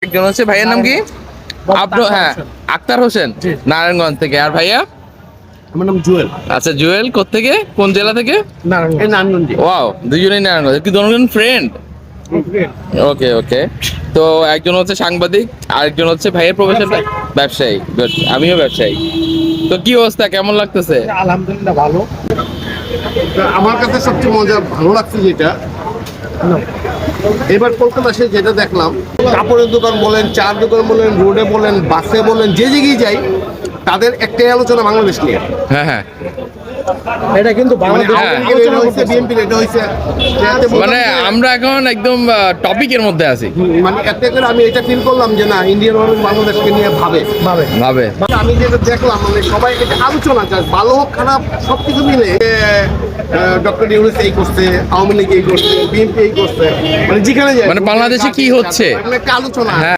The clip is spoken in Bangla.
একজন হচ্ছে ভাইয়ের নাম কি? আপনার হ্যাঁ, আক্তার হোসেন নারায়ণগঞ্জ থেকে। আর ভাইয়া? আমার নাম জুয়েল। আচ্ছা জুয়েল কোত্থেকে, কোন জেলা থেকে? নারায়ণগঞ্জ। ওয়াও, দুজনেই নারায়ণগঞ্জ। কি দুজন ফ্রেন্ড? ওকে ওকে। তো একজন হচ্ছে সাংবাদিক, আরেকজন হচ্ছে ভাইয়ের প্রফেশন ব্যবসায়ী। Good, আমিও ব্যবসায়ী। তো কি অবস্থা, কেমন লাগতেছে? আলহামদুলিল্লাহ ভালো। আমার কাছে সবচেয়ে ভালো লাগছে যেটা এবার কলকাতা এসে যেটা দেখলাম, কাপড়ের দোকান বলেন, চার দোকান বলেন, রোডে বলেন, বাসে বলেন, যে জায়গায় যাই তাদের একটাই আলোচনা বাংলাদেশ নিয়ে। হ্যাঁ হ্যাঁ, এটা কিন্তু মানে আমরা এখন একদম টপিকের মধ্যে আছি। মানে এতে করে আমি এটা ফিল করলাম যে না, ইন্ডিয়ান মানুষ বাংলাদেশকে নিয়ে ভাবে। ভাবে আমি যেটা দেখলাম, মানে সবাই এটা আলোচনা চায়, ভালো হোক খারাপ সবকিছু মিলে। ডক্টর ইউনূস এই করছে, আওয়ামী লীগ এই করছে, বিএনপি এই করছে, মানে যেখানে যায় মানে বাংলাদেশে কি হচ্ছে একটা আলোচনা।